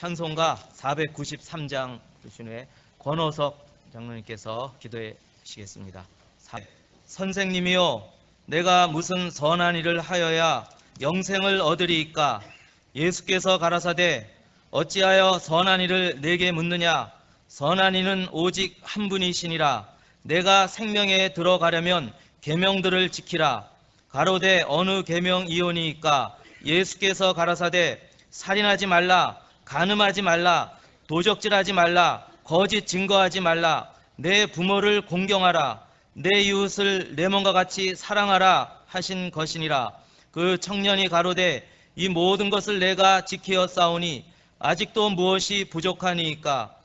찬송가 493장 주신 후에 권호석 장로님께서 기도해 주시겠습니다. 선생님이요, 내가 무슨 선한 일을 하여야 영생을 얻으리이까? 예수께서 가라사대 어찌하여 선한 일을 내게 묻느냐? 선한 이는 오직 한 분이시니라. 내가 생명에 들어가려면 계명들을 지키라. 가로되 어느 계명이오니이까? 예수께서 가라사대 살인하지 말라, 간음하지 말라, 도적질하지 말라, 거짓 증거하지 말라, 내 부모를 공경하라, 내 이웃을 내 몸과 같이 사랑하라 하신 것이니라. 그 청년이 가로되 이 모든 것을 내가 지키어 싸우니 아직도 무엇이 부족하니이까?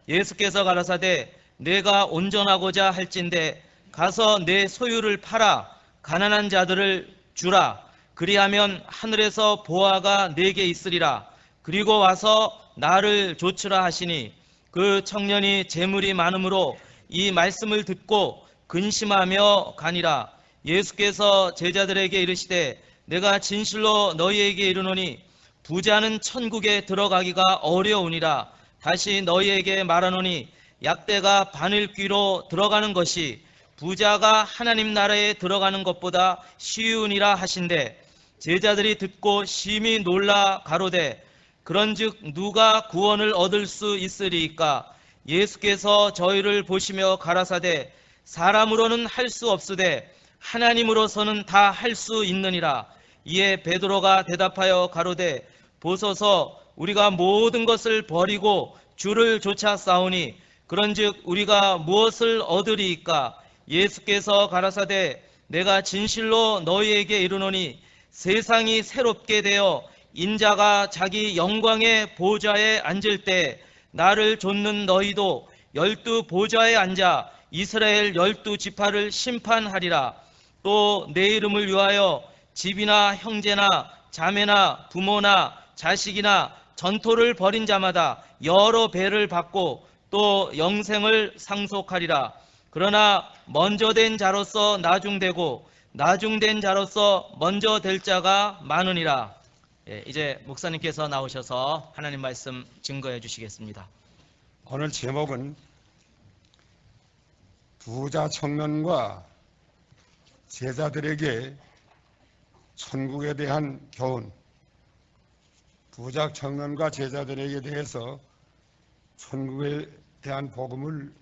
예수께서 가라사대 내가 온전하고자 할진대 가서 내 소유를 팔아 가난한 자들을 주라. 그리하면 하늘에서 보화가 내게 있으리라. 그리고 와서 나를 좇으라 하시니, 그 청년이 재물이 많으므로 이 말씀을 듣고 근심하며 가니라. 예수께서 제자들에게 이르시되 내가 진실로 너희에게 이르노니 부자는 천국에 들어가기가 어려우니라. 다시 너희에게 말하노니 약대가 바늘귀로 들어가는 것이 부자가 하나님 나라에 들어가는 것보다 쉬우니라 하신대, 제자들이 듣고 심히 놀라 가로되 그런즉 누가 구원을 얻을 수 있으리이까? 예수께서 저희를 보시며 가라사대 사람으로는 할 수 없으되 하나님으로서는 다 할 수 있느니라. 이에 베드로가 대답하여 가로되 보소서, 우리가 모든 것을 버리고 주를 쫓아 싸우니 그런즉 우리가 무엇을 얻으리이까? 예수께서 가라사대 내가 진실로 너희에게 이르노니 세상이 새롭게 되어 인자가 자기 영광의 보좌에 앉을 때 나를 좇는 너희도 12 보좌에 앉아 이스라엘 12 지파를 심판하리라. 또 내 이름을 위하여 집이나 형제나 자매나 부모나 자식이나 전토를 벌인 자마다 여러 배를 받고 또 영생을 상속하리라. 그러나 먼저 된 자로서 나중되고 나중된 자로서 먼저 될 자가 많으니라. 이제 목사님께서 나오셔서 하나님 말씀 증거해 주시겠습니다. 오늘 제목은 부자 청년과 제자들에게 천국에 대한 교훈, 부자 청년과 제자들에게 대해서 천국에 대한 복음을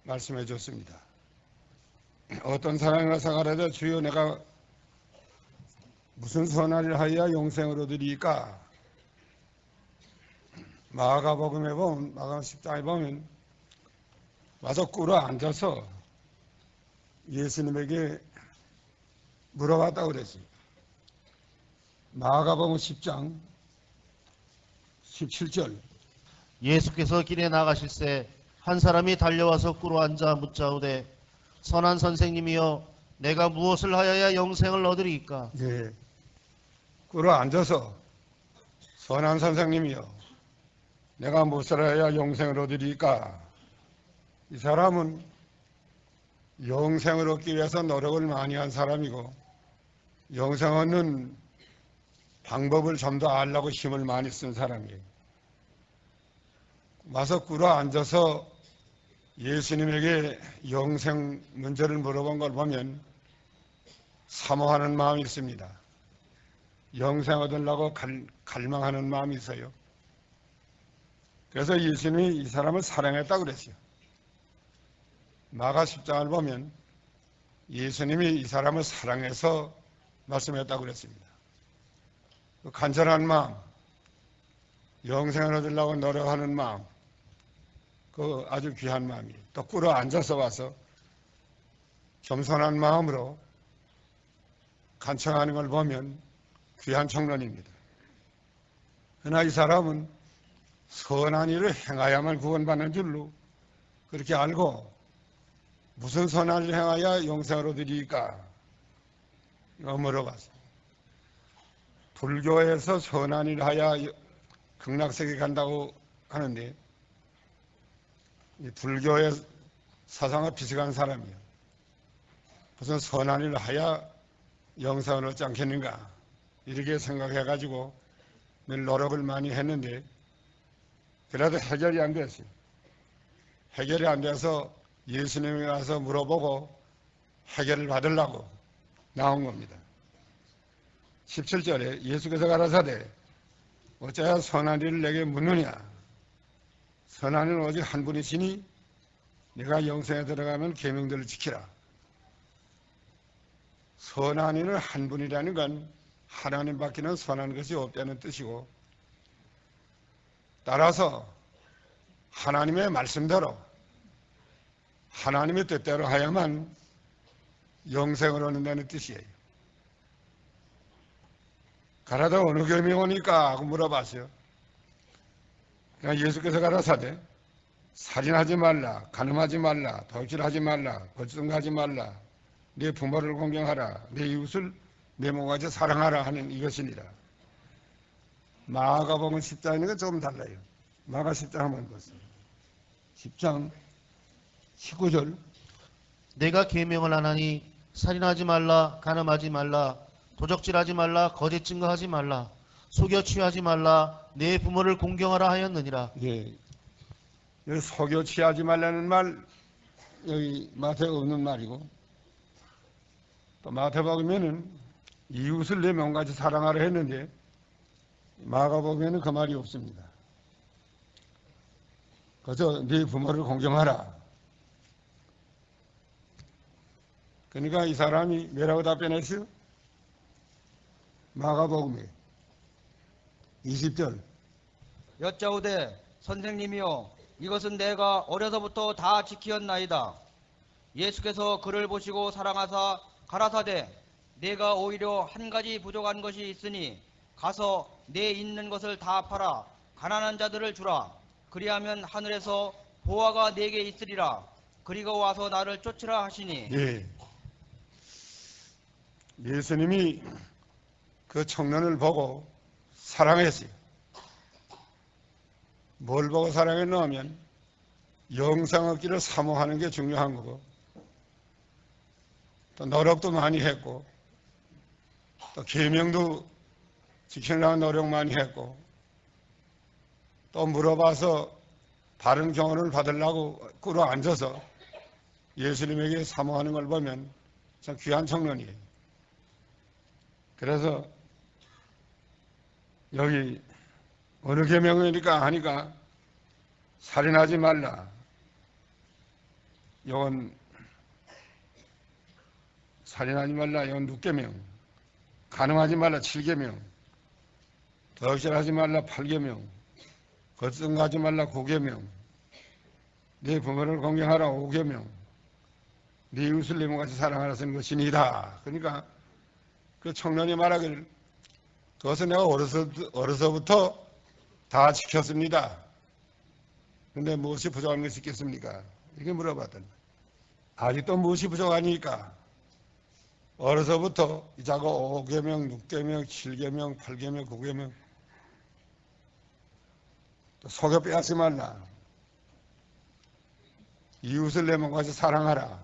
말씀해 줬습니다. 어떤 사람이 와서 가라되 주여 내가 무슨 선한 일을 하여야 영생을 얻으리이까? 마가복음에 보면, 마가 10장에 보면 와서 꿇어 앉아서 예수님에게 물어봤다고 그랬습니다. 마가복음 10장 17절. 예수께서 길에 나가실새 한 사람이 달려와서 꿇어 앉아 묻자오되 선한 선생님이여 내가 무엇을 하여야 영생을 얻으리이까? 예, 꿇어 앉아서 선한 선생님이여 내가 무엇을 해야 영생을 얻으리이까? 이 사람은 영생을 얻기 위해서 노력을 많이 한 사람이고 영생 얻는 방법을 좀 더 알려고 힘을 많이 쓴 사람이에요. 와서 꿇어 앉아서 예수님에게 영생 문제를 물어본 걸 보면 사모하는 마음이 있습니다. 영생 얻으려고 갈망하는 마음이 있어요. 그래서 예수님이 이 사람을 사랑했다고 그랬어요. 마가 10장을 보면 예수님이 이 사람을 사랑해서 말씀했다고 그랬습니다. 그 간절한 마음, 영생을 얻으려고 노력하는 마음, 그 아주 귀한 마음이 또 꿇어 앉아서 와서 겸손한 마음으로 간청하는 걸 보면 귀한 청년입니다. 그러나 이 사람은 선한 일을 행하야만 구원받는 줄로 그렇게 알고 무슨 선한 일을 행하야 영생을 얻으리까? 이거 물어봤어요. 불교에서 선한 일을 하야 극락세계 간다고 하는데 이 불교의 사상과 비슷한 사람이에요. 무슨 선한 일을 하야 영생을 얻지 않겠는가 이렇게 생각해가지고 늘 노력을 많이 했는데 그래도 해결이 안 됐어요. 해결이 안 돼서 예수님이 와서 물어보고 해결을 받으려고 나온 겁니다. 17절에 예수께서 가라사대 어찌하여 선한 일을 내게 묻느냐. 선한 일은 오직 한 분이시니 내가 영생에 들어가면 계명들을 지키라. 선한 일은 한 분이라는 건 하나님밖에는 선한 것이 없다는 뜻이고, 따라서 하나님의 말씀대로 하나님의 뜻대로 하야만 영생을 얻는다는 뜻이에요. 가라다 어느 계명이 오니까 하고 물어봤어요. 그러니까 예수께서 가라사대 살인하지 말라, 간음하지 말라, 도둑질하지 말라, 거짓말하지 말라, 내 부모를 공경하라, 내 이웃을 내 몸같이 사랑하라 하는 이것이니라. 마가복음 10장에 있는 건 조금 달라요. 마가 10장 한번 보세요. 10장 19절. 내가 계명을 안 하니 살인하지 말라, 간음하지 말라, 도적질하지 말라, 거짓 증거하지 말라, 속여 취하지 말라, 내 부모를 공경하라 하였느니라. 예. 여기 속여 취하지 말라는 말 여기 마태에 없는 말이고, 또 마태복음에는 이웃을 내 몸같이 사랑하라 했는데 마가복음에는 그 말이 없습니다. 그래서 네 부모를 공경하라. 그러니까 이 사람이 뭐라고 답변했어요? 마가복음에 20절. 여짜오되 선생님이여 이것은 내가 어려서부터 다 지키었나이다. 예수께서 그를 보시고 사랑하사 가라사대 내가 오히려 한 가지 부족한 것이 있으니 가서 내 있는 것을 다 팔아 가난한 자들을 주라. 그리하면 하늘에서 보화가 내게 있으리라. 그리고 와서 나를 쫓으라 하시니. 예. 예수님이 그 청년을 보고 사랑했어요. 뭘 보고 사랑했나 하면 영생 얻기를 사모하는 게 중요한 거고, 또 노력도 많이 했고, 또 계명도 지키려고 노력 많이 했고, 또 물어봐서 바른 교훈을 받으려고 꿇어 앉아서 예수님에게 사모하는 걸 보면 참 귀한 청년이에요. 그래서 여기 어느 계명이니까 하니까 살인하지 말라. 이건 살인하지 말라. 이건 6계명. 간음하지 말라. 7계명. 도둑질하지 말라. 8계명. 거짓말하지 말라. 9계명. 네 부모를 공경하라. 5계명. 네 이웃을 내 몸같이 사랑하라 쓰는 것이니이다. 그러니까 그 청년이 말하기를 그것은 내가 어려서부터 다 지켰습니다. 그런데 무엇이 부족한 것이 있겠습니까? 이렇게 물어봤더니 아직도 무엇이 부족하니까 어려서부터 이자고 5계명, 6계명, 7계명, 8계명, 9계명 또 속여 빼앗지 말라. 이웃을 내 몸같이 사랑하라.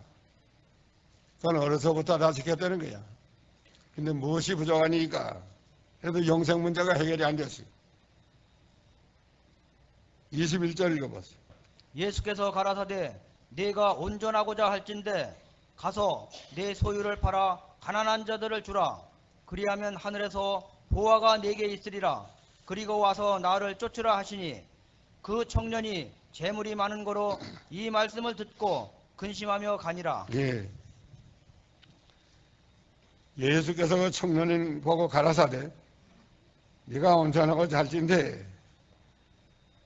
그건 어려서부터 다 지켰다는 거야. 근데 무엇이 부족하니까 그래도 영생 문제가 해결이 안 됐어요. 21절 읽어보세요. 예수께서 가라사대 네가 온전하고자 할진대 가서 내 소유를 팔아 가난한 자들을 주라. 그리하면 하늘에서 보화가 네게 있으리라. 그리고 와서 나를 쫓으라 하시니 그 청년이 재물이 많은 거로 이 말씀을 듣고 근심하며 가니라. 예. 예수께서 그 청년인 보고 가라사대 네가 온전하고 잘진대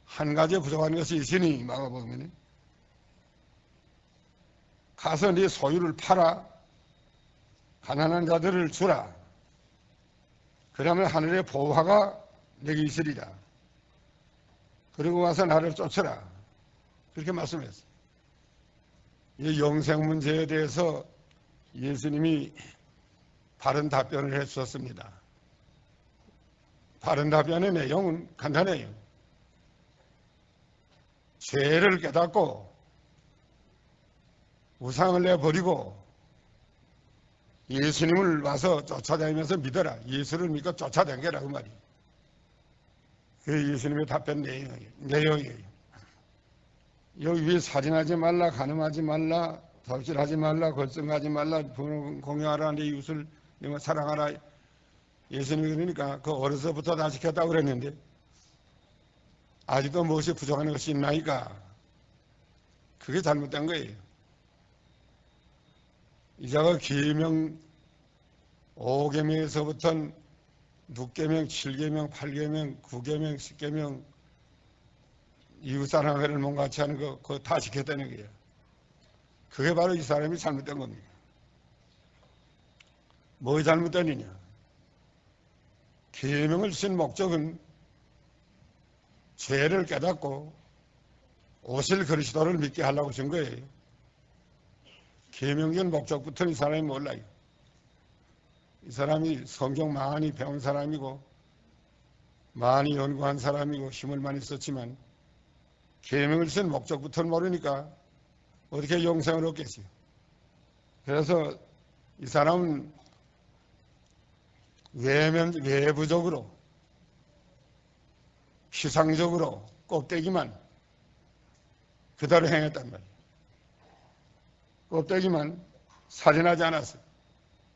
한 가지 부족한 것이 있으니 마가복음에는 가서 네 소유를 팔아 가난한 자들을 주라. 그러면 하늘의 보화가 내게 있으리라. 그리고 와서 나를 쫓으라. 그렇게 말씀했어요. 이 영생 문제에 대해서 예수님이 바른 답변을 해 주셨습니다. 바른 답변의 내용은 간단해요. 죄를 깨닫고 우상을 내버리고 예수님을 와서 쫓아다니면서 믿어라. 예수를 믿고 쫓아다니라 그 말이에요. 그게 예수님의 답변 내용이에요. 여기 위에 살인하지 말라, 간음하지 말라, 덕질하지 말라, 걸성하지 말라, 부모 공경하라, 내 이웃을 내가 사랑하라. 예수님이 그러니까 그 어려서부터 다 지켰다고 그랬는데 아직도 무엇이 부족한 것이 있나이까? 그게 잘못된 거예요. 이자가 계명 5계명에서부터 6계명, 7계명, 8계명, 9계명, 10계명 이웃사랑을 몸같이 하는 거 그거 다 지켰다는 거예요. 그게 바로 이 사람이 잘못된 겁니다. 뭐 잘못되느냐? 계명을 주신 목적은 죄를 깨닫고 오실 그리스도를 믿게 하려고 준 거예요. 계명적 목적부터는 이 사람이 몰라요. 이 사람이 성경 많이 배운 사람이고 많이 연구한 사람이고 힘을 많이 썼지만 계명을 쓴 목적부터는 모르니까 어떻게 영생을 얻겠어요. 그래서 이 사람은 외부적으로 피상적으로 껍데기만 그대로 행했단 말이에요. 껍데기만 살인하지 않았어요.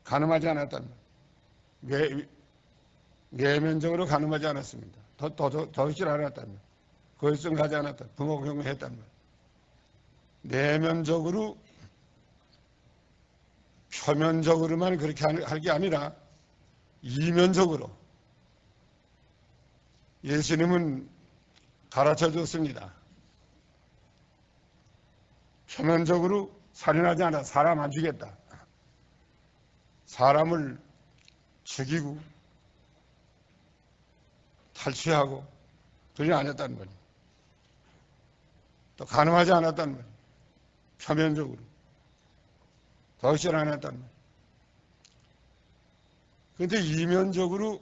간음하지 않았단 말이에요. 외면적으로 간음하지 않았습니다. 도둑질 않았단 말이에요. 거짓말 하지 않았다. 부모 공경했단 말이에요. 내면적으로 표면적으로만 그렇게 할 게 아니라 이면적으로 예수님은 가르쳐 줬습니다. 표면적으로 살인하지 않아 사람 안 죽였다. 사람을 죽이고 탈취하고 그러지 않았다는 거예요. 또 간음하지 않았다는 거예요. 표면적으로 도둑질 안 했다는 거예요. 그런데 이면적으로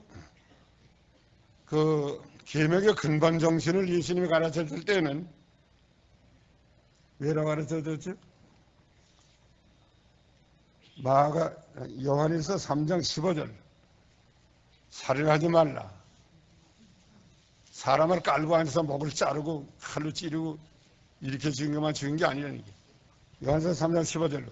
그 계명의 근본 정신을 예수님이 가르쳐 줄 때는 왜라고 가르쳐 줬죠? 요한일서 3장 15절 살인하지 말라. 사람을 깔고 앉아서 목을 자르고 칼로 찌르고 이렇게 죽인 것만 죽인 게 아니라는 게 요한일서 3장 15절로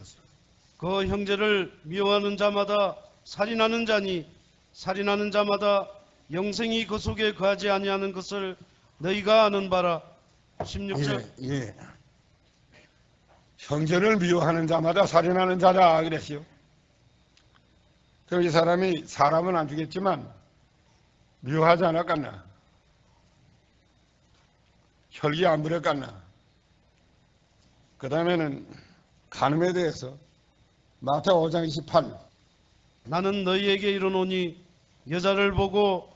그 형제를 미워하는 자마다 살인하는 자니 살인하는 자마다 영생이 그 속에 거하지 아니하는 것을 너희가 아는 바라. 16절. 예. 형제를 미워하는 자마다 살인하는 자다 그랬어요. 그럼 이 사람이 사람은 안 죽였지만 미워하지 않았겠나? 혈기 안 부렸겠나? 그 다음에는 간음에 대해서 마태오 5장 28 나는 너희에게 이르노니 여자를 보고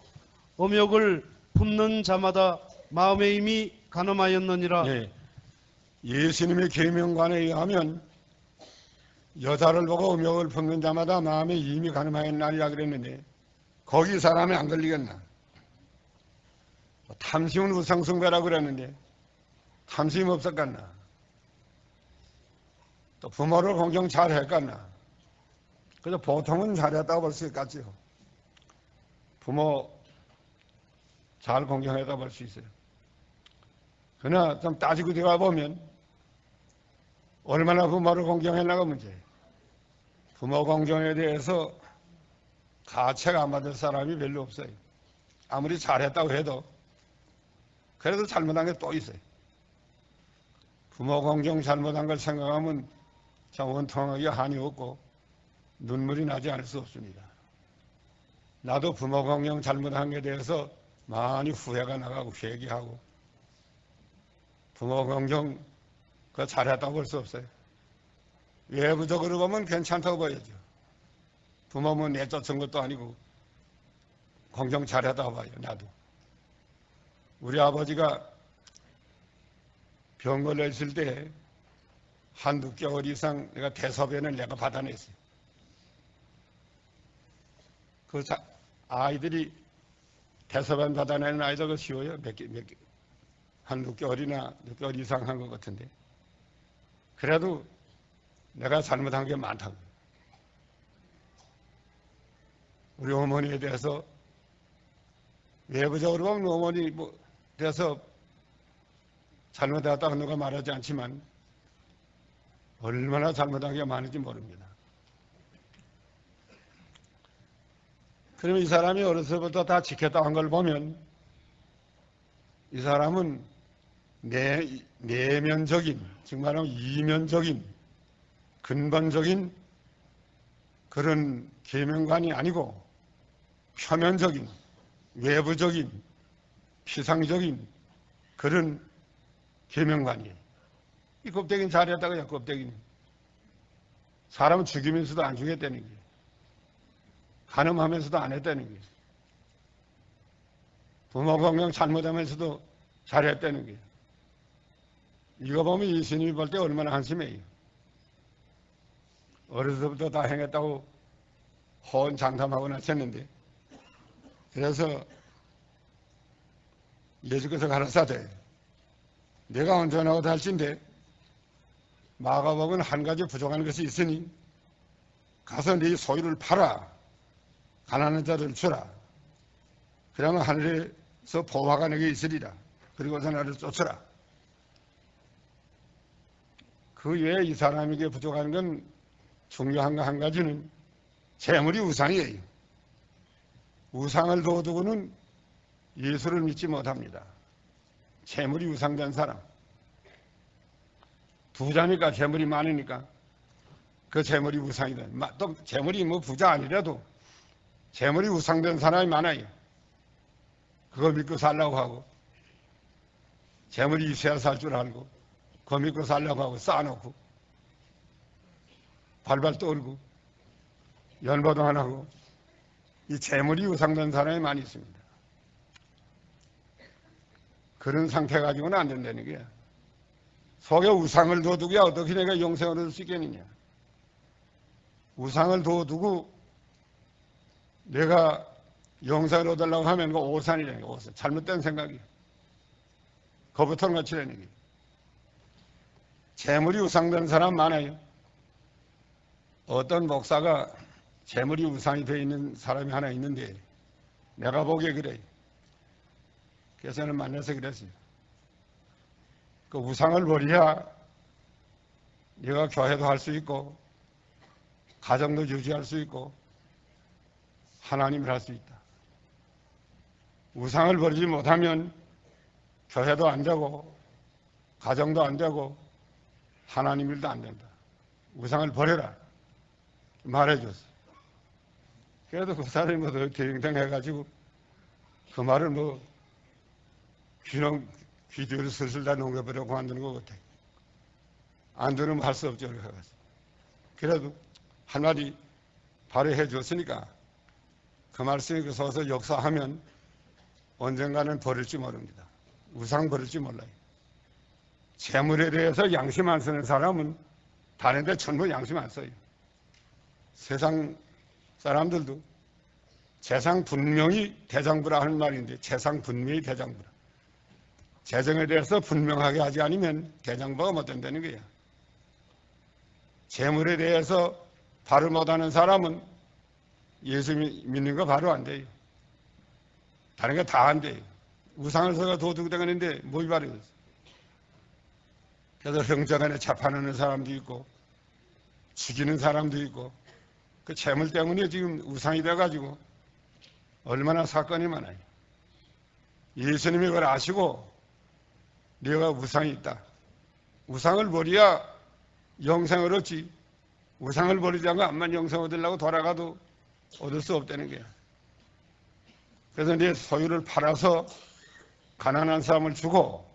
음욕을 품는 자마다 마음에 이미 간음하였느니라. 예. 예수님의 계명관에 의하면 여자를 보고 음욕을 품는 자마다 마음에 이미 간음하였나리라 그랬는데 거기 사람이 안 걸리겠나? 탐심은 우상숭배라고 그랬는데 탐심이 없었겠나? 또 부모를 공경 잘 했겠나? 그래서 보통은 잘했다고 볼 수 있겠지요. 부모 잘 공경했다고 볼 수 있어요. 그러나 좀 따지고 들어가 보면 얼마나 부모를 공경했나가 문제예요. 부모 공경에 대해서 가책 안 받을 사람이 별로 없어요. 아무리 잘했다고 해도 그래도 잘못한 게 또 있어요. 부모 공경 잘못한 걸 생각하면 참 원통하게 한이 없고 눈물이 나지 않을 수 없습니다. 나도 부모 공경 잘못한 게 대해서 많이 후회가 나가고 회개하고 부모 공경 그거 잘했다고 볼 수 없어요. 외부적으로 보면 괜찮다고 봐야죠. 부모는 내쫓은 것도 아니고 공경 잘했다고 봐요. 나도. 우리 아버지가 병 걸려 있을 때 한두 개월 이상 내가 대소변을 내가 받아냈어요. 그 아이들이 대소변 받아내는 아이들은 쉬워요. 한 6개월이나 6개월 이상 한 것 같은데. 그래도 내가 잘못한 게 많다고. 우리 어머니에 대해서 외부적으로 보면 어머니 돼서 잘못했다고 누가 말하지 않지만 얼마나 잘못한 게 많은지 모릅니다. 그러면 이 사람이 어려서부터 다 지켰다 한 걸 보면 이 사람은 내면적인, 즉 말하면 이면적인, 근본적인 그런 계명관이 아니고 표면적인, 외부적인, 피상적인 그런 계명관이에요. 이 껍데기는 잘했다고요. 껍데기는. 사람은 죽이면서도 안 죽였다는 거예요. 간음하면서도 안 했다는 거예요. 부모 공경 잘못하면서도 잘했다는 거예요. 이거 보면 예수님이 볼 때 얼마나 한심해요. 어려서부터 다 행했다고 호언장담하고 나섰는데, 그래서 예수께서 가라사대 내가 온전하고 달진데 마가복은 한 가지 부족한 것이 있으니 가서 네 소유를 팔아 가난한 자를 주라. 그러면 하늘에서 보화가 내게 있으리라. 그리고서 나를 쫓으라. 그 외에 이 사람에게 부족한 건 중요한 거 한 가지는 재물이 우상이에요. 우상을 둬두고는 예수를 믿지 못합니다. 재물이 우상된 사람. 부자니까 재물이 많으니까 그 재물이 우상이다. 또 재물이 부자 아니라도 재물이 우상된 사람이 많아요. 그거 믿고 살라고 하고 재물이 있어야 살 줄 알고 그거 믿고 살라고 하고 쌓아놓고 발발 떨고 연보도 안 하고 이 재물이 우상된 사람이 많이 있습니다. 그런 상태 가지고는 안 된다는 거야. 속에 우상을 둬두고야 어떻게 내가 영생을 얻을 수 있겠느냐. 우상을 둬두고 내가 영생을 얻으려고 하면 그 오산이라는 게 오산. 잘못된 생각이야. 그거부터는 같이라는 게. 재물이 우상된 사람 많아요. 어떤 목사가 재물이 우상이 되어 있는 사람이 하나 있는데 내가 보기에 그래. 그래서 저는 만나서 그랬어요. 그 우상을 버려야 네가 교회도 할 수 있고 가정도 유지할 수 있고 하나님을 할 수 있다. 우상을 버리지 못하면 교회도 안 되고 가정도 안 되고 하나님 일도 안 된다. 우상을 버려라 말해줬어. 그래도 그 사람이 댕댕해가지고 그 말을 귀 뒤로 슬슬 다 넘겨버리고 만드는 것 같아. 안 들으면 할 수 없죠. 그래도 한마디 발휘해 줬으니까 그 말씀이 그 서서 역사하면 언젠가는 버릴지 모릅니다. 우상 버릴지 몰라요. 재물에 대해서 양심 안 쓰는 사람은 다른 데 전부 양심 안 써요. 세상 사람들도 재상 분명히 대장부라 하는 말인데 재상 분명히 대장부라. 재정에 대해서 분명하게 하지 않으면 대장부가 못 된다는 거야. 재물에 대해서 바로 못하는 사람은 예수 믿는 거 바로 안 돼요. 다른 거 다 안 돼요. 우상을 서가 도둑 되는데 뭘 바르겠어. 그래서 형제간에 자판하는 사람도 있고 죽이는 사람도 있고 그 재물 때문에 지금 우상이 돼가지고 얼마나 사건이 많아요. 예수님이 그걸 아시고 네가 우상이 있다. 우상을 버려야 영생을 얻지. 우상을 버리지 않고 암만 영생 얻으려고 돌아가도 얻을 수 없다는 거야. 그래서 네 소유를 팔아서 가난한 사람을 주고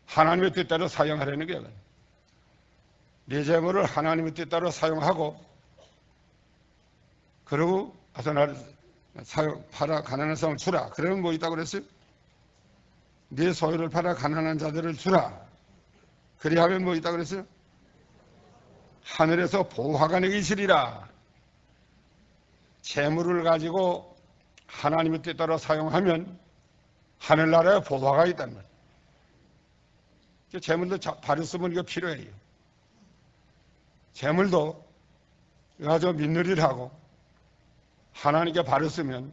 하나님의 뜻대로 사용하라는 거야. 네 재물을 하나님의 뜻대로 사용하고 그리고 가서 나를 팔아 가난한 사람을 주라. 그러면 뭐 있다고 그랬어요? 네 소유를 팔아 가난한 자들을 주라. 그리하면 뭐 있다고 그랬어요? 하늘에서 보화가 내게 있으리라. 재물을 가지고 하나님의 뜻대로 사용하면 하늘나라에 보화가 있단 말이에요. 재물도 바로 쓰면 이거 필요해요. 재물도 이거 아주 민느리를 하고 하나님께 바로 쓰면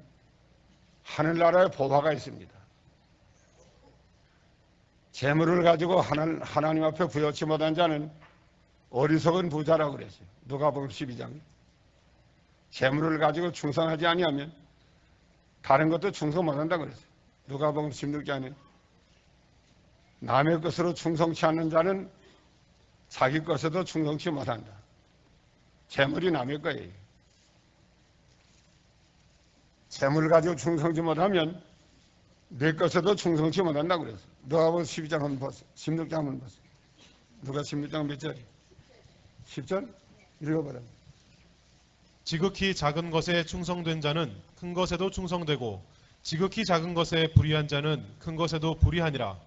하늘나라에 보화가 있습니다. 재물을 가지고 하나님 앞에 부여치 못한 자는 어리석은 부자라고 그랬어요. 누가복음 12장. 재물을 가지고 충성하지 아니하면 다른 것도 충성 못한다고 그랬어요. 누가복음 16장에 남의 것으로 충성치 않는 자는 자기 것에도 충성치 못한다. 재물이 남의 거예요. 재물을 가지고 충성치 못하면 내 것에도 충성치 못한다고 그랬어요. 누가복음 12장 한번 보세요. 16장 한번 보세요. 누가 16장 몇 절? 10절? 읽어봐라. 지극히 작은 것에 충성된 자는 큰 것에도 충성되고 지극히 작은 것에 불의한 자는 큰 것에도 불의하니라.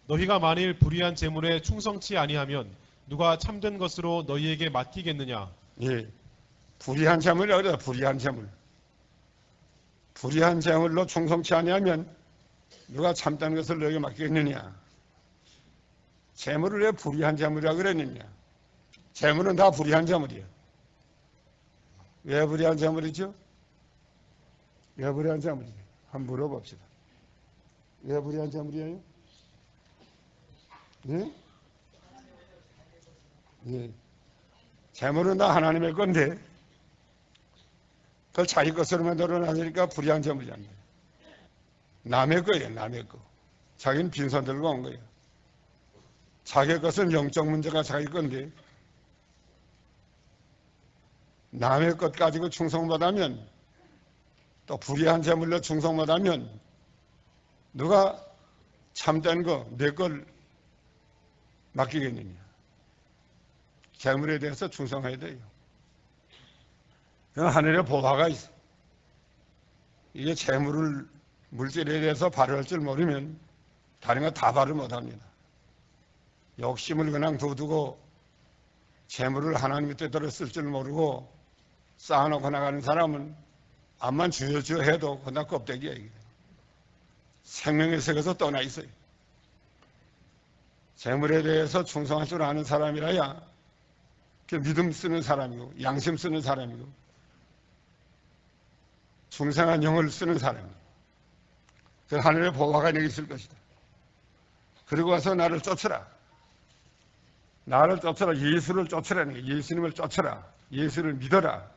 너희가 만일 불의한 재물에 충성치 아니하면 누가 참된 것으로 너희에게 맡기겠느냐. 예, 불의한 재물이라고 그래요. 불의한 재물. 불의한 재물로 충성치 아니하면 누가 참된 것을 너희에게 맡기겠느냐. 재물을 왜 불의한 재물이라고 그랬느냐. 재물은 다 불의한 재물이에요. 왜 불의한 재물이죠? 왜 불의한 재물이에요? 한번 물어봅시다. 왜 불의한 재물이에요? 예? 예. 재물은 다 하나님의 건데 그걸 자기 것으로 만들어놨으니까 불의한 재물이잖아요. 남의 거예요. 남의 거. 자기는 빈손 들고 온 거예요. 자기 것은 영적 문제가 자기 건데 남의 것 가지고 충성 못하면 또 불의한 재물로 충성 못하면 누가 참된 거 내 걸 맡기겠느냐. 재물에 대해서 충성해야 돼요. 하늘에 보화가 있어. 이게 재물을 물질에 대해서 발휘할 줄 모르면 다른 거 다 발휘 못합니다. 욕심을 그냥 두두고 재물을 하나님의 뜻대로 쓸 줄 모르고 쌓아놓고 나가는 사람은 암만 주여 해도 그냥 껍데기야. 이게. 생명의 세계에서 떠나 있어요. 재물에 대해서 충성할 줄 아는 사람이라야 믿음 쓰는 사람이고 양심 쓰는 사람이고 중생한 영을 쓰는 사람이고 그 하늘의 보화가 내게 있을 것이다. 그리고 와서 나를 쫓으라. 나를 쫓으라. 예수를 쫓으라는 거예요. 예수님을 쫓으라. 예수를 믿어라.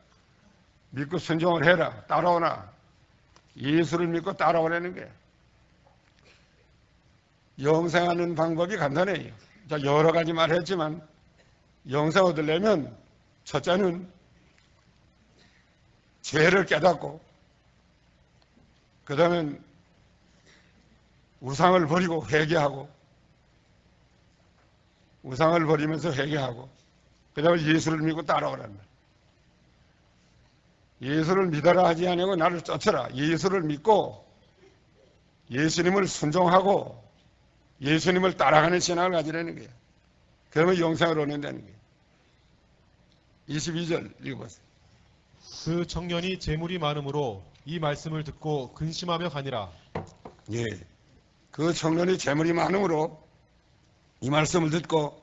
믿고 순종을 해라. 따라오라. 예수를 믿고 따라오라는 거예요. 영생하는 방법이 간단해요. 여러 가지 말했지만 영생 얻으려면 첫째는 죄를 깨닫고 그 다음에 우상을 버리고 회개하고 우상을 버리면서 회개하고 그 다음에 예수를 믿고 따라오란 말이에요. 예수를 믿어라 하지 아니고 나를 쫓아라. 예수를 믿고 예수님을 순종하고 예수님을 따라가는 신앙을 가지라는 거예요. 그러면 영생을 얻는다는 거예요. 22절 읽어보세요. 그 청년이 재물이 많음으로 이 말씀을 듣고 근심하며 가니라. 예, 그 청년이 재물이 많음으로 이 말씀을 듣고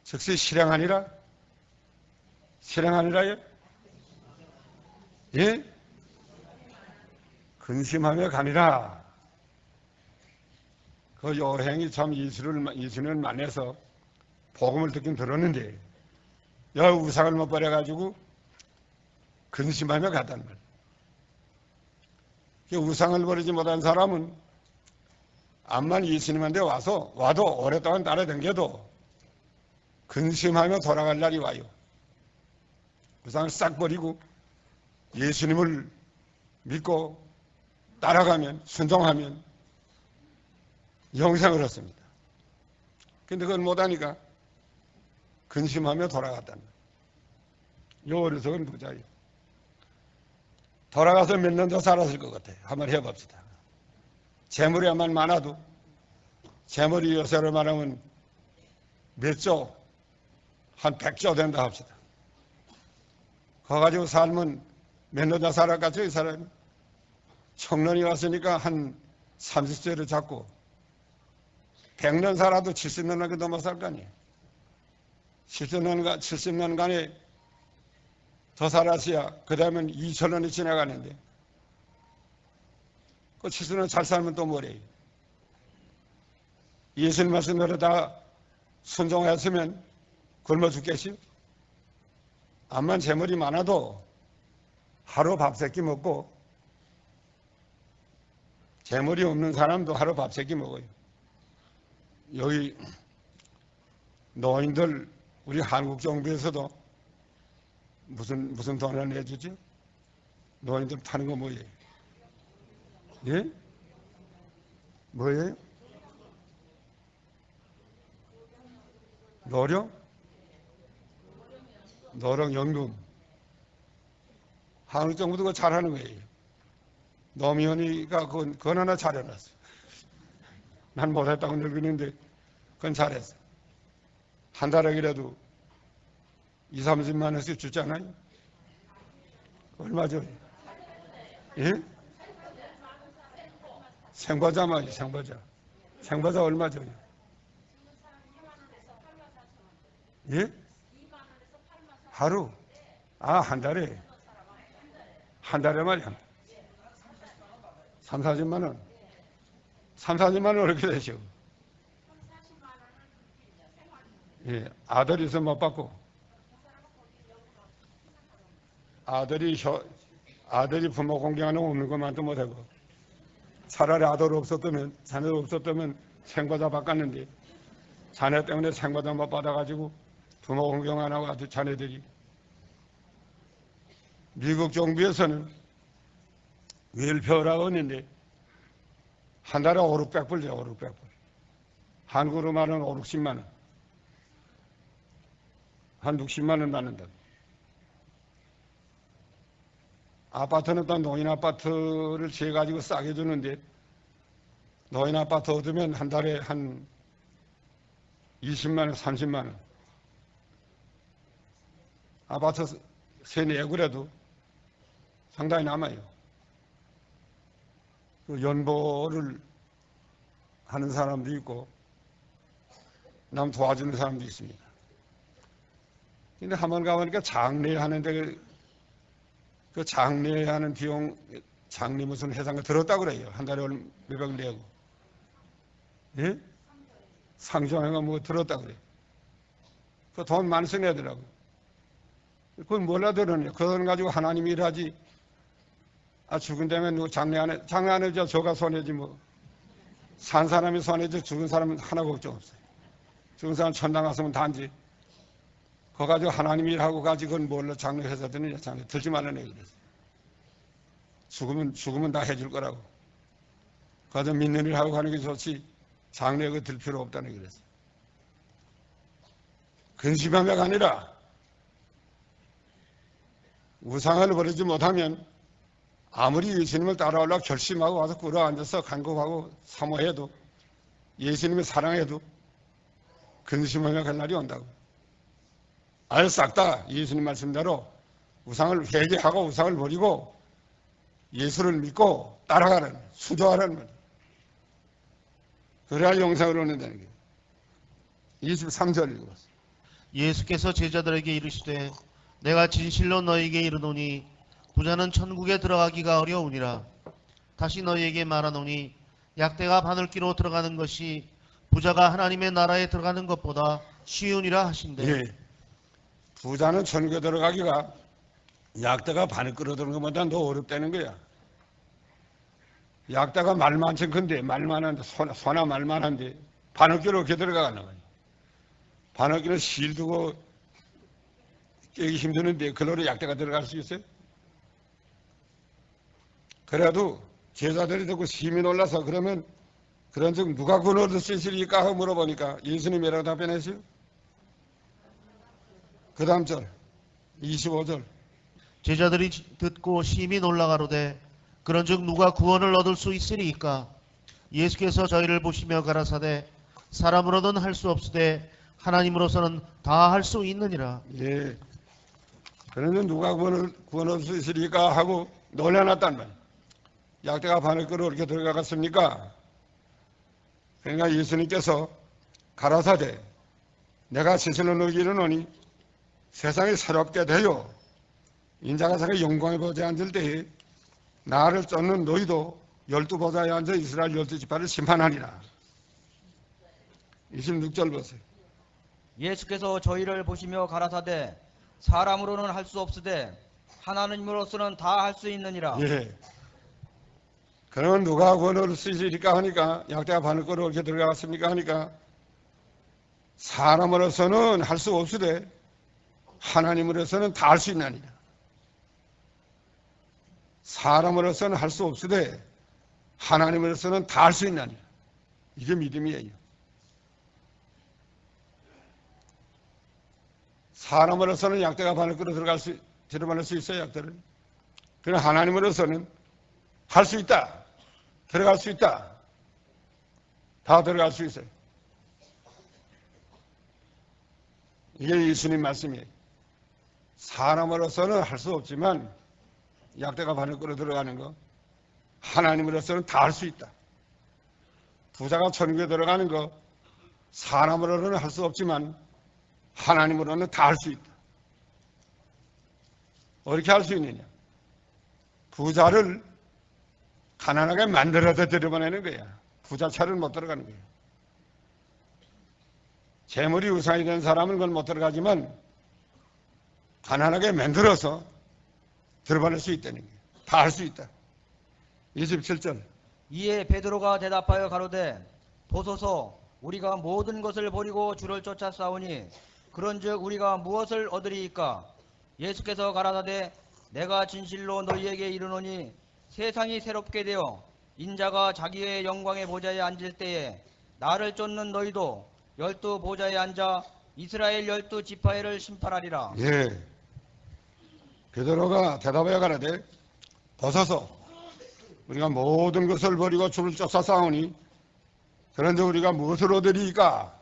즉시 실행하니라. 실행하니라요? 예? 근심하며 가니라. 그 여행이 참 예수님을 만나서 복음을 듣긴 들었는데 야 우상을 못 버려가지고 근심하며 갔단 말이에요. 우상을 버리지 못한 사람은 암만 예수님한테 와도 오랫동안 따라다녀도 근심하며 돌아갈 날이 와요. 우상을 싹 버리고 예수님을 믿고 따라가면 순종하면 영생을 얻습니다. 근데 그걸 못하니까 근심하며 돌아갔다는 거예요. 요 어리석은 부자예요. 돌아가서 몇 년 더 살았을 것 같아요. 한번 해봅시다. 재물이 아마 많아도 재물이 요새로 말하면 몇 조, 한 100조 된다 합시다. 그거 가지고 살면 몇 년 더 살았겠죠, 이 사람이? 청년이 왔으니까 한 30세를 잡고 100년 살아도 70년밖에 넘어 살 거 아니에요. 70년간에 더 살았어야 그 다음엔 2000년이 지나가는데 그 치수는 잘 살면 또 뭐래? 예수님 말씀대로 다 순종했으면 굶어 죽겠지요? 암만 재물이 많아도 하루 밥 세 끼 먹고, 재물이 없는 사람도 하루 밥 세 끼 먹어요. 여기 노인들 우리 한국 정부에서도 무슨 돈을 내주지? 노인들 타는 거 뭐예요? 예? 뭐예요? 노령연금. 한국 정부도 그거 잘하는 거예요. 노무현이가 그건 하나 잘해놨어. 난 못했다고 늙었는데 그건 잘했어. 한 달에라도 2, 30만 원씩 주잖아요. 얼마 줘요? 예? 생과자 말이에요. 생과자 얼마 줘요? 예? 하루? 아, 한 달에? 한 달에 말이야. 3, 40만 원. 3, 40만 원 어떻게 되죠? 예, 아들이 있으면 못 받고. 아들이 부모 공경하는 없는 것만도 못하고. 차라리 아들 없었다면, 자녀 없었다면 생과자 바꿨는데, 자녀 때문에 생과자 못 받아가지고 부모 공경 안 하고 아주 자녀들이. 미국 정부에서는 웰페어라고 했는데 한 달에 5, 600불 줘요. 5, 600불. 한국으로 말하면 5, 60만 원. 한 60만 원 받는다. 아파트는 또 노인 아파트를 지어가지고 싸게 주는데 노인 아파트 얻으면 한 달에 한 20만 원, 30만 원. 아파트 세 내고라도 상당히 남아요. 그 연보를 하는 사람도 있고 남 도와주는 사람도 있습니다. 근데 한번 가보니까 장례하는데 그 장례하는 비용, 장례 무슨 회상을 들었다고 그래요. 한 달에 몇백을 내고. 예? 상정회가 뭐 들었다고 그래요. 그 돈 많이 쓰내더라고. 그건 몰라 들으냐. 그 돈 가지고 하나님이 일하지. 아, 죽은 다음에 누구 장례 안 해. 저가 손해지 뭐. 산 사람이 손해지 죽은 사람은 하나 걱정 없어요. 죽은 사람 천당 갔으면 단지. 그거 가지고 하나님이 일하고 가지고 그건 몰라 장례 회사 드느냐. 장례 들지 말라네 그랬어. 죽으면 다 해줄 거라고. 그거 믿는 일 하고 가는 게 좋지. 장례 그거 들 필요 없다네 그랬어. 근심하며가 아니라 우상을 버리지 못하면 아무리 예수님을 따라오려고 결심하고 와서 꿇어앉아서 간구하고 사모해도 예수님을 사랑해도 근심하며 갈 날이 온다고. 아예 싹 다 예수님 말씀대로 우상을 회개하고 우상을 버리고 예수를 믿고 따라가라는, 수도하라는 말이에요. 그래야 영생을 얻는다는 게. 23절 읽어봤어요. 예수께서 제자들에게 이르시되 내가 진실로 너희에게 이르노니 부자는 천국에 들어가기가 어려우니라. 다시 너희에게 말하노니 약대가 바늘기로 들어가는 것이 부자가 하나님의 나라에 들어가는 것보다 쉬우니라 하신대. 예. 부자는 천국에 들어가기가 약대가 바늘 끌어들는 것보다 더 어렵다는 거야. 약대가 말만 참 큰데, 말만 한데, 소나 말만 한데, 바늘기로 어떻게 들어가는 거야. 바늘기는 실 두고 깨기 힘드는데, 그걸로 약대가 들어갈 수 있어요? 그래도 제자들이 듣고 심히 놀라서 그러면 그런즉 누가 구원 얻을 수 있으리까 하고 물어보니까 예수님이라고 답변했어요. 그 다음 절 25절 제자들이 듣고 심히 놀라가로되 그런즉 누가 구원을 얻을 수 있으리이까. 예수께서 저희를 보시며 가라사대 사람으로는 할 수 없으되 하나님으로서는 다 할 수 있느니라. 예. 그런데 누가 구원 얻을 수 있으리까 하고 놀라놨단 말이에요. 약대가 바늘 끌어 이렇게 들어가갔습니까? 그러니까 예수님께서 가라사대 내가 진실로 너희에게 이르노니 세상이 새롭게 되어 인자가 자기 영광에 보지 앉을 때에 나를 쫓는 너희도 12보좌에 앉아 이스라엘 12지파를 심판하리라. 26절 보세요. 예수께서 저희를 보시며 가라사대 사람으로는 할 수 없으되 하나님으로서는 다 할 수 있느니라. 예. 그러면 누가 권한을 쓰시리까 하니까 약대가 바늘거로 이렇게 들어갔습니까 하니까 사람으로서는 할 수 없으되 하나님으로서는 다 할 수 있나니라. 사람으로서는 할 수 없으되 하나님으로서는 다 할 수 있나니라. 이게 믿음이에요. 사람으로서는 약대가 바늘거로 들어갈 수 있어요, 약대를. 그러나 하나님으로서는 할 수 있다. 들어갈 수 있다. 다 들어갈 수 있어요. 이게 예수님 말씀이에요. 사람으로서는 할 수 없지만 약대가 바늘거로 들어가는 거 하나님으로서는 다 할 수 있다. 부자가 천국에 들어가는 거 사람으로는 할 수 없지만 하나님으로는 다 할 수 있다. 어떻게 할 수 있느냐? 부자를 가난하게 만들어서 들여보내는 거야. 부자 차를 못 들어가는 거야. 재물이 우상이 된 사람은 그건 못 들어가지만 가난하게 만들어서 들어보낼 수 있다는 거야. 다 할 수 있다. 27절. 이에 베드로가 대답하여 가로되 보소서 우리가 모든 것을 버리고 주를 쫓아 싸우니 그런즉 우리가 무엇을 얻으리이까? 예수께서 가라사대 내가 진실로 너희에게 이르노니 세상이 새롭게 되어 인자가 자기의 영광의 보좌에 앉을 때에 나를 쫓는 너희도 12보좌에 앉아 이스라엘 12지파를 심판하리라. 예. 베드로가 대답하여 가라되 보소서 우리가 모든 것을 버리고 주를 쫓아 싸우니 그런데 우리가 무엇을 얻으리이까?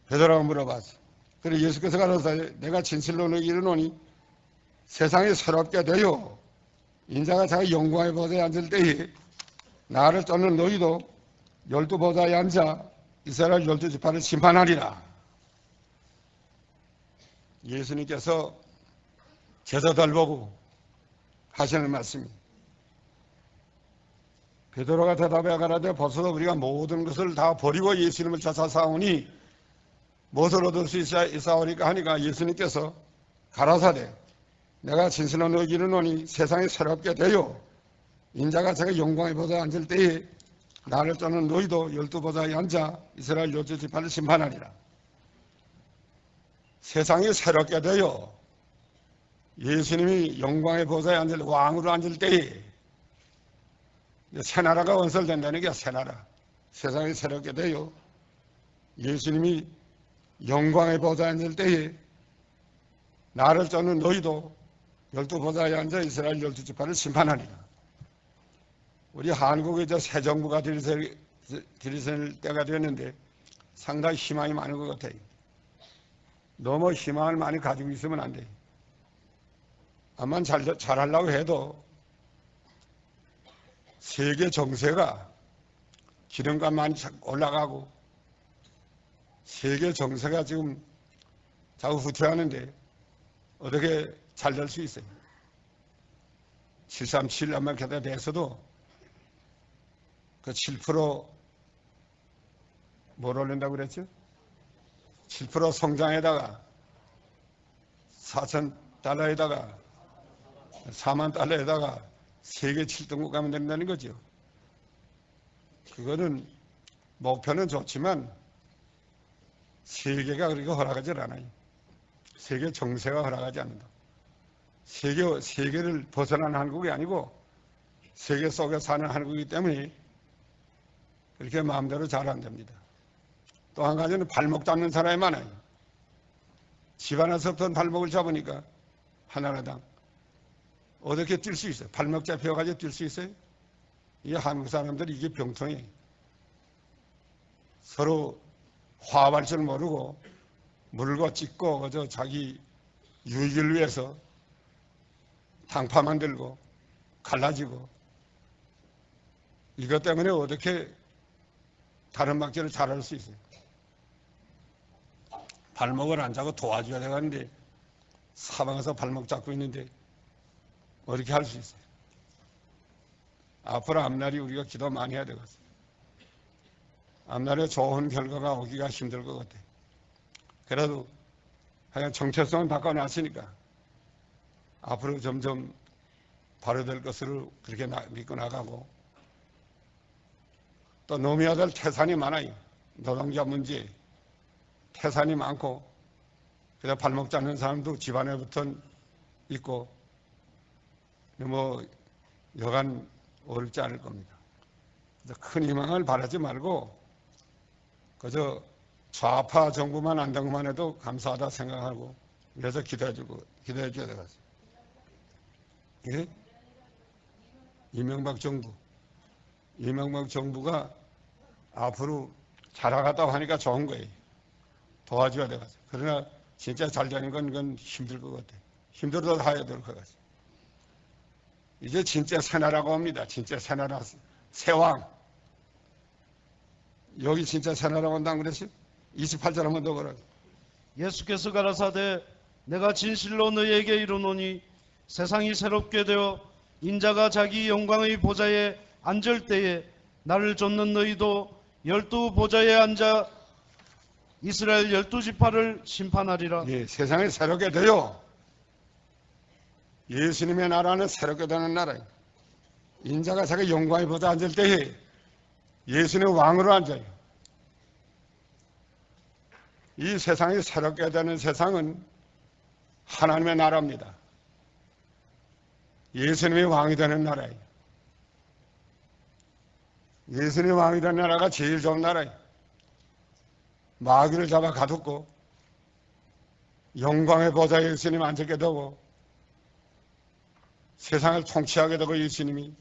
베드로가 물어봤어. 그래 예수께서 가라사대 내가 진실로 너희에게 이르노니 세상이 새롭게 되어 인자가 자기 영광의 보좌에 앉을 때에 나를 쫓는 너희도 12보좌에 앉아 이스라엘 12지파를 심판하리라. 예수님께서 제자들 보고 하시는 말씀이 베드로가 대답해 가라되 벌써 우리가 모든 것을 다 버리고 예수님을 쫓아 싸우니 무엇을 얻을 수 있사오리까 하니까 예수님께서 가라사대 내가 진실로 너희에게 이르노니 세상이 새롭게 되어 인자가 자기 영광의 보좌에 앉을 때에 나를 쫓는 너희도 12보좌에 앉아 이스라엘 12지파를 심판하리라. 세상이 새롭게 되어 예수님이 영광의 보좌에 앉을 왕으로 앉을 때에 새 나라가 건설된다는 게 새 나라. 세상이 새롭게 되어 예수님이 영광의 보좌에 앉을 때에 나를 쫓는 너희도 12보좌에 앉아 이스라엘 12지파를 심판하리라. 우리 한국에 이제 새 정부가 들이설 때가 되었는데 상당히 희망이 많은 것 같아요. 너무 희망을 많이 가지고 있으면 안 돼요. 아마 잘하려고 해도 세계 정세가 기름값 많이 올라가고 세계 정세가 지금 자꾸 후퇴하는데 어떻게 잘 될 수 있어요? 737 아마 개다 돼서도 그 7% 뭘 올린다고 그랬죠? 7% 성장에다가 4,000달러에다가 4만 달러에다가 세계 7등국 가면 된다는 거죠. 그거는 목표는 좋지만 세계가 그렇게 허락하지 않아요. 세계 정세가 허락하지 않는다. 세계를 벗어난 한국이 아니고 세계 속에 사는 한국이기 때문에 그렇게 마음대로 잘 안 됩니다. 또 한 가지는 발목 잡는 사람이 많아요. 집안에서부터 발목을 잡으니까 하나라당 어떻게 뛸 수 있어요? 발목 잡혀가지고 뛸 수 있어요? 이 한국 사람들이 이게 병통이에요. 서로 화합할 줄 모르고 물고 찢고 그저 자기 유익을 위해서 당파 만들고 갈라지고 이것 때문에 어떻게 다른 막지를 잘할 수 있어요? 발목을 안 잡고 도와줘야 되는데 사방에서 발목 잡고 있는데 어떻게 할 수 있어요? 앞으로 앞날이 우리가 기도 많이 해야 되겠어요. 앞날에 좋은 결과가 오기가 힘들 것 같아. 그래도 하여간 정체성은 바꿔놨으니까 앞으로 점점 발효될 것으로 그렇게 믿고 나가고, 또 노미해야 될 태산이 많아요. 노동자 문제, 태산이 많고, 그래서 발목 잡는 사람도 집안에부터 있고, 뭐 여간 어렵지 않을 겁니다. 그래서 큰 희망을 바라지 말고 그저 좌파 정부만 안 되고만 해도 감사하다 생각하고, 그래서 기도해 줘야 되겠어요. 예? 이명박 정부가 앞으로 잘하겠다고 하니까 좋은 거예요. 도와줘야 되겠어요. 그러나 진짜 잘 되는 건 그건 힘들 것 같아요. 힘들어도 해야 될 것 같아요. 이제 진짜 새나라고 합니다. 진짜 새나라, 새왕. 여기 진짜 새나라고 한다고 그랬어요? 28절 한번 더 보라고. 예수께서 가라사대 내가 진실로 너희에게 이르노니 세상이 새롭게 되어 인자가 자기 영광의 보좌에 앉을 때에 나를 쫓는 너희도 12 보좌에 앉아 이스라엘 12지파를 심판하리라. 예, 세상이 새롭게 돼요. 예수님의 나라는 새롭게 되는 나라예요. 인자가 자기 영광의 보좌에 앉을 때에 예수님 왕으로 앉아요. 이 세상이 새롭게 되는 세상은 하나님의 나라입니다. 예수님이 왕이 되는 나라예요. 예수님이 왕이 되는 나라가 제일 좋은 나라예요. 마귀를 잡아 가뒀고 영광의 보좌에 예수님 앉게 되고 세상을 통치하게 되고, 예수님이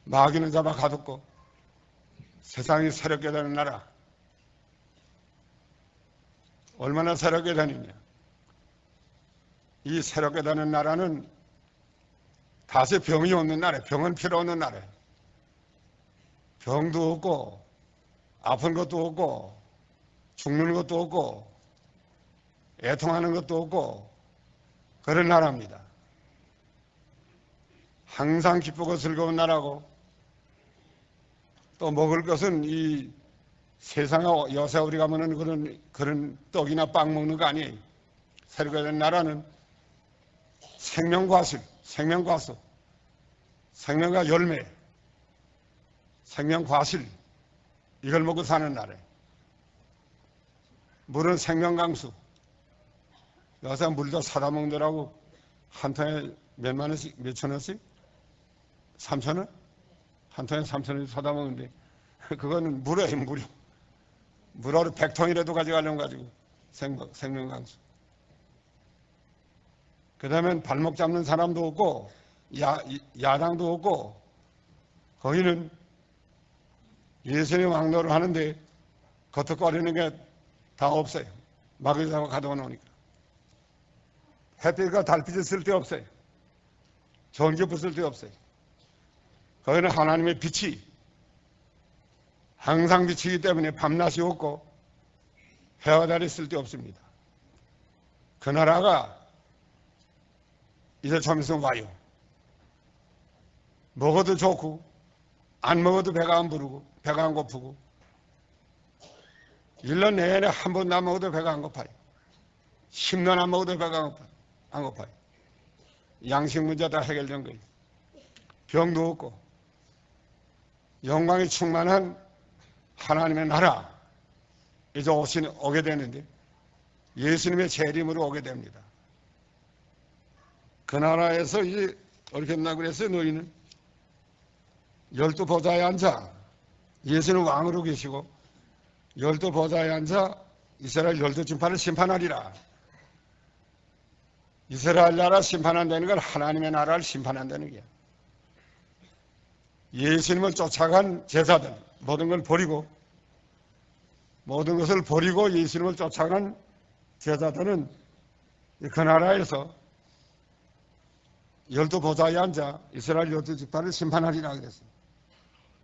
마귀는 잡아 가뒀고 세상이 새롭게 되는 나라. 얼마나 새롭게 되느냐. 이 새롭게 되는 나라는 다시 병이 없는 나라예요. 병은 필요 없는 나라예요. 병도 없고 아픈 것도 없고 죽는 것도 없고 애통하는 것도 없고 그런 나라입니다. 항상 기쁘고 즐거운 나라고, 또 먹을 것은 이 세상에 요새 우리가 먹는 그런 떡이나 빵 먹는 거 아니에요. 새롭게 된 나라는 생명과실, 생명과수, 생명과 열매, 생명과실, 이걸 먹고 사는 나라예요. 물은 생명강수. 요새 물도 사다 먹느라고 한 통에 몇만 원씩, 몇천 원씩? 3,000원? 한 통에 3,000원씩 사다 먹는데 그거는 물이에요, 물이. 물하루 100통이라도 가져가려고 가지고 생명강수. 그 다음에 발목 잡는 사람도 없고 야당도 없고, 거기는 예수님 왕노를 하는데 겉거리는 게 다 없어요. 마귀 잡아 가둬 놓으니까. 햇빛과 달빛을 쓸 데 없어요. 전기불 쓸 데 없어요. 거기는 하나님의 빛이 항상 비치기 때문에 밤낮이 없고 해와 달이 쓸 데 없습니다. 그 나라가 이제 좀 있으면 와요. 먹어도 좋고 안 먹어도 배가 안 부르고 배가 안 고프고 1년 내내 한 번도 안 먹어도 배가 안 고파요. 10년 안 먹어도 배가 안 고파요. 양식 문제 다 해결된 거예요. 병도 없고 영광이 충만한 하나님의 나라, 이제 오게 되는데 예수님의 재림으로 오게 됩니다. 그 나라에서 이제 어떻게 된다고 그랬어요? 너희는 12 보좌에 앉아 예수는 왕으로 계시고 12 보좌에 앉아 이스라엘 12지파를 심판하리라. 이스라엘 나라 심판한다는 건 하나님의 나라를 심판한다는 거야. 예수님을 쫓아간 제자들, 모든 것을 버리고 예수님을 쫓아간 제자들은 그 나라에서 12 보좌에 앉아 이스라엘 12지파를 심판하리라 그랬어요.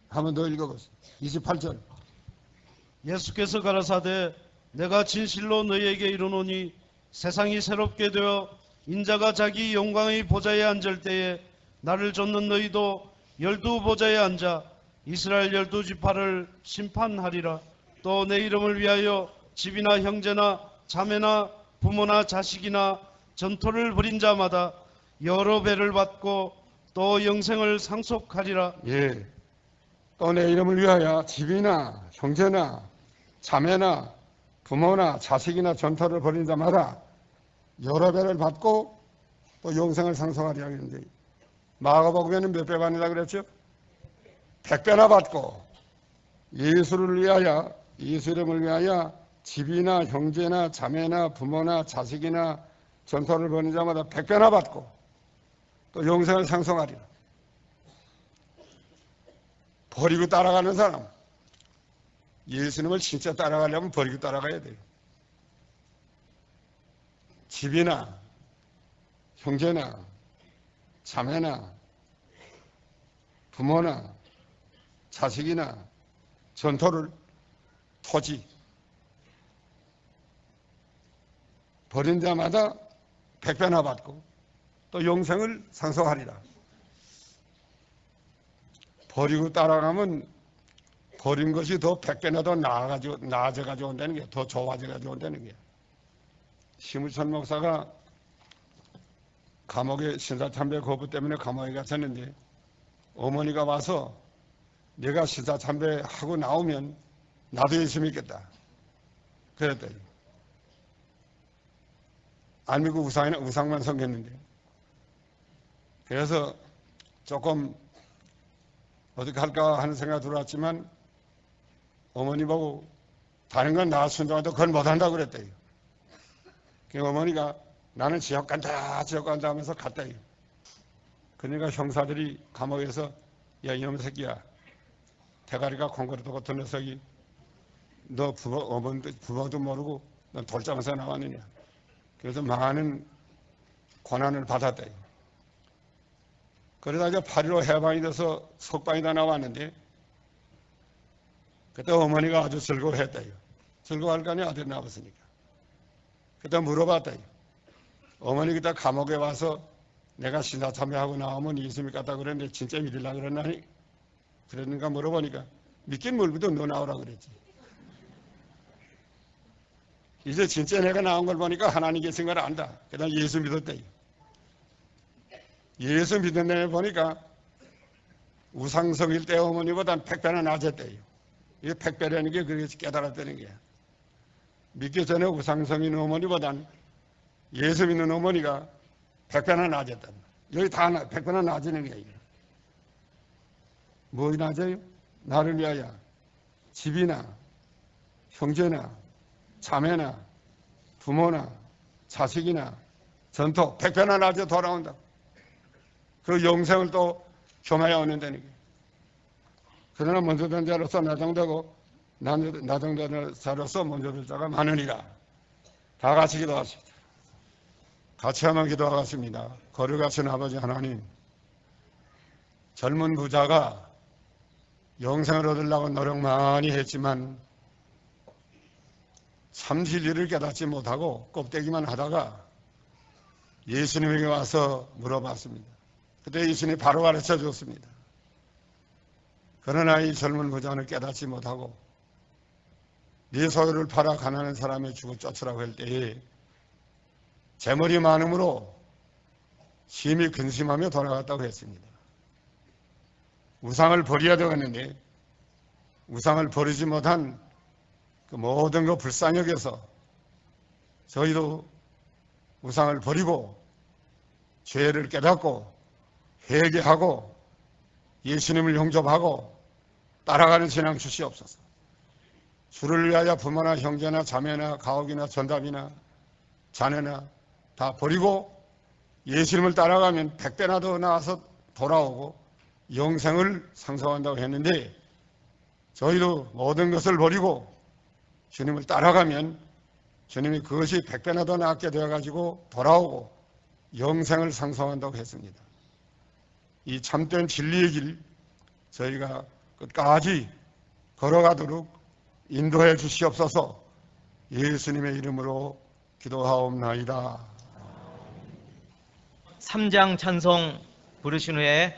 한번 더 읽어보세요. 28절. 예수께서 가라사대 내가 진실로 너희에게 이르노니 세상이 새롭게 되어 인자가 자기 영광의 보좌에 앉을 때에 나를 쫓는 너희도 열두 보좌에 앉아 이스라엘 열두 지파를 심판하리라. 또 내 이름을 위하여 집이나 형제나 자매나 부모나 자식이나 전토를 벌인 자마다 여러 배를 받고 또 영생을 상속하리라. 예. 또 내 이름을 위하여 집이나 형제나 자매나 부모나 자식이나 전토를 벌인 자마다 여러 배를 받고 또 영생을 상속하리라 그랬는데 마가복음에는 몇 배 받는다 그랬죠? 100배나 받고 예수를 위하여 예수 이름을 위하여 집이나 형제나 자매나 부모나 자식이나 전토를 벌인 자마다 100배나 받고 또 영생을 상속하리라. 버리고 따라가는 사람, 예수님을 진짜 따라가려면 버리고 따라가야 돼요. 집이나 형제나 자매나 부모나 자식이나 전토를 토지 버린 자마다 100배나 받고 또 영생을 상속하리라. 버리고 따라가면 버린 것이 더 100배나 더 나아져가지고 온다는 게, 더 좋아져가지고 온다는 게. 심우천 목사가 감옥에 신사참배 거부 때문에 감옥에 갇혔는데 어머니가 와서 내가 신사참배하고 나오면 나도 예수 믿겠다 그랬더니 안 믿고 우상만 섬겼는데, 그래서 조금 어떻게 할까 하는 생각이 들어왔지만 어머니 보고 다른 건 나 순종해도 그건 못한다고 그랬대요. 그 어머니가 나는 지옥 간다 하면서 갔대요. 그러니까 형사들이 감옥에서 야 이놈 새끼야, 대가리가 콩그릇하고 든 녀석이 너 부모도 모르고 넌 돌장에서 나왔느냐. 그래서 많은 고난을 받았대요. 그러다 이제 8.15 해방이 돼서 석방이 다 나왔는데 그때 어머니가 아주 즐거워했대요. 즐거워할 거 아니야, 아들 나왔으니까. 그때 물어봤대요. 어머니 그때 감옥에 와서 내가 신사참배하고 나오면 예수 믿겠다 그랬는데 진짜 믿으려고 그랬나니? 그랬는가 물어보니까 믿긴 뭘 믿어, 너 나오라 그랬지. 이제 진짜 내가 나온 걸 보니까 하나님 계신 걸 안다. 그다음 예수 믿었대요. 예수 믿는 데 보니까 우상성일 때 어머니보단 100배나 낮았대요. 이게 100배라는 게 그렇게 깨달았다는 거야. 믿기 전에 우상성인 어머니보단 예수 믿는 어머니가 100배나 낮았다. 여기 다 100배나 낮은 거야. 뭐가 낮아요? 나를 위하여 집이나 형제나 자매나 부모나 자식이나 전토 100배나 낮아 돌아온다. 그 영생을 또 겸하여 얻는다는 게. 그러나 먼저 된 자로서 나정되고 나정된 자로서 먼저 될 자가 많으니라. 다 같이 기도하십시다. 같이 한번 기도하겠습니다. 거룩하신 아버지 하나님, 젊은 부자가 영생을 얻으려고 노력 많이 했지만 참 진리를 깨닫지 못하고 껍데기만 하다가 예수님에게 와서 물어봤습니다. 그때 예수님이 바로 가르쳐 줬습니다. 그러나 이 젊은 부자는 깨닫지 못하고 네 소유를 팔아 가난한 사람의 죽을 쫓으라고 할 때에 재물이 많음으로 심히 근심하며 돌아갔다고 했습니다. 우상을 버려야 되겠는데 우상을 버리지 못한 그 모든 것 불쌍히 여겨서 저희도 우상을 버리고 죄를 깨닫고 회개하고 예수님을 영접하고 따라가는 신앙 주시옵소서. 주를 위하여 부모나 형제나 자매나 가옥이나 전답이나 자녀나 다 버리고 예수님을 따라가면 100배나 더 나아서 돌아오고 영생을 상속한다고 했는데 저희도 모든 것을 버리고 주님을 따라가면 주님이 그것이 100배나 더 낫게 되어가지고 돌아오고 영생을 상속한다고 했습니다. 이 참된 진리의 길 저희가 끝까지 걸어가도록 인도해 주시옵소서. 예수님의 이름으로 기도하옵나이다. 3장 찬송 부르신 후에